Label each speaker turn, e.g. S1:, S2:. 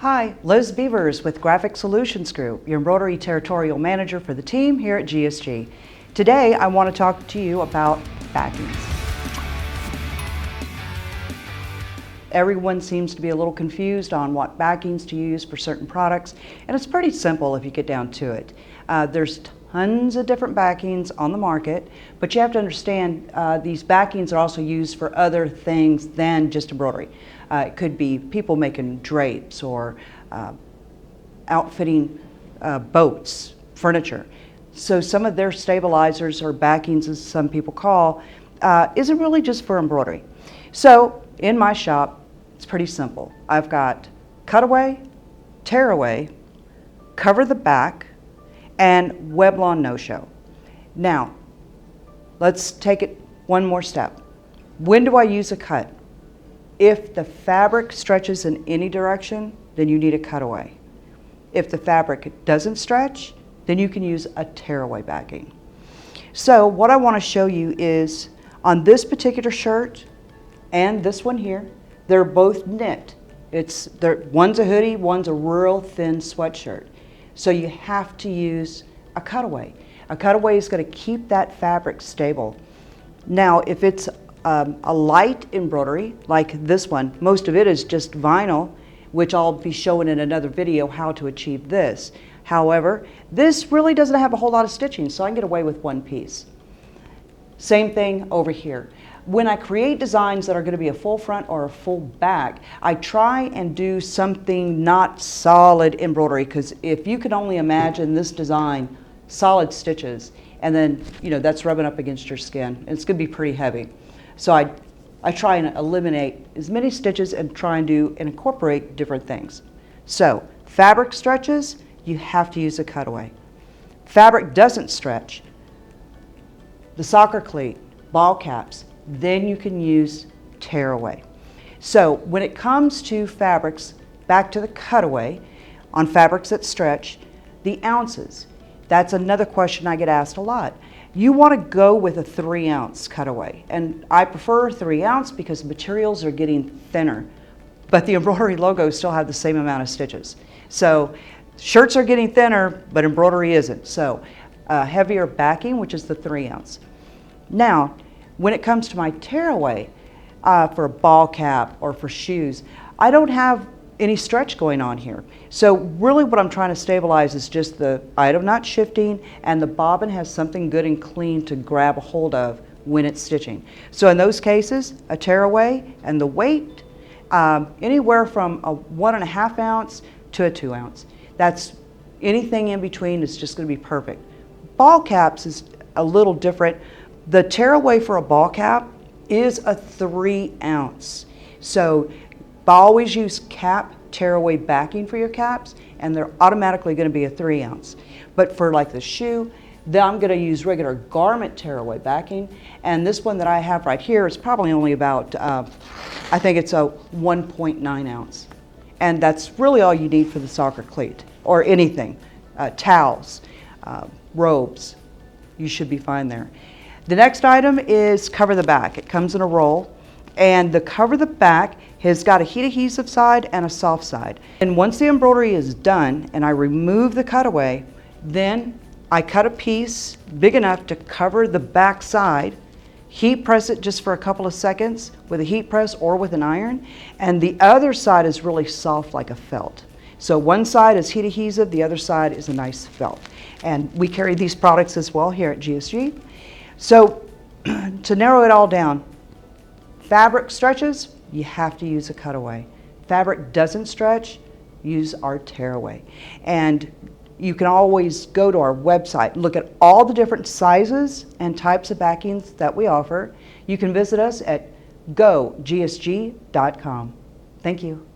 S1: Hi, Liz Beavers with Graphic Solutions Group, your embroidery territorial manager for the team here at GSG. Today I want to talk to you about backings. Everyone seems to be a little confused on what backings to use for certain products, and it's pretty simple if you get down to it. There's tons of different backings on the market, but you have to understand these backings are also used for other things than just embroidery. It could be people making drapes or outfitting boats, furniture. So some of their stabilizers or backings, as some people call, isn't really just for embroidery. So in my shop, it's pretty simple. I've got cutaway, tearaway, cover the back, and Weblon no-show. Now, let's take it one more step. When do I use a cut? If the fabric stretches in any direction, then you need a cutaway. If the fabric doesn't stretch, then you can use a tearaway backing. So what I want to show you is on this particular shirt and this one here, they're both knit. One's a hoodie, one's a real thin sweatshirt. So you have to use a cutaway. A cutaway is going to keep that fabric stable. Now, if it's a light embroidery like this one, most of it is just vinyl, which I'll be showing in another video how to achieve this. However, this really doesn't have a whole lot of stitching, so I can get away with one piece. Same thing over here. When I create designs that are going to be a full front or a full back, I try and do something not solid embroidery, because if you can only imagine this design, solid stitches, and then that's rubbing up against your skin, it's going to be pretty heavy. So I try and eliminate as many stitches and try and incorporate different things. So fabric stretches, you have to use a cutaway. Fabric doesn't stretch, the soccer cleat, ball caps, then you can use tearaway. So when it comes to fabrics, back to the cutaway, on fabrics that stretch, the ounces, that's another question I get asked a lot. You want to go with a 3-ounce cutaway, and I prefer 3 ounce because materials are getting thinner, but the embroidery logos still have the same amount of stitches. So shirts are getting thinner, but embroidery isn't. So heavier backing, which is the 3-ounce. Now, when it comes to my tearaway for a ball cap or for shoes, I don't have any stretch going on here. So really what I'm trying to stabilize is just the item not shifting, and the bobbin has something good and clean to grab a hold of when it's stitching. So in those cases, a tearaway, and the weight, anywhere from a 1.5 ounce to a 2 ounce. That's anything in between is just going to be perfect. Ball caps is a little different. The tearaway for a ball cap is a 3 ounce. So I always use cap tearaway backing for your caps, and they're automatically going to be a 3 ounce. But for like the shoe, then I'm going to use regular garment tearaway backing, and this one that I have right here is probably only about, I think it's a 1.9 ounce. And that's really all you need for the soccer cleat or anything, towels, robes, you should be fine there. The next item is cover the back. It comes in a roll, and the cover the back has got a heat adhesive side and a soft side. And once the embroidery is done and I remove the cutaway, then I cut a piece big enough to cover the back side, heat press it just for a couple of seconds with a heat press or with an iron, and the other side is really soft like a felt. So one side is heat adhesive, the other side is a nice felt. And we carry these products as well here at GSG. So to narrow it all down, fabric stretches, you have to use a cutaway. Fabric doesn't stretch, use our tearaway. And you can always go to our website, look at all the different sizes and types of backings that we offer. You can visit us at gogsg.com. Thank you.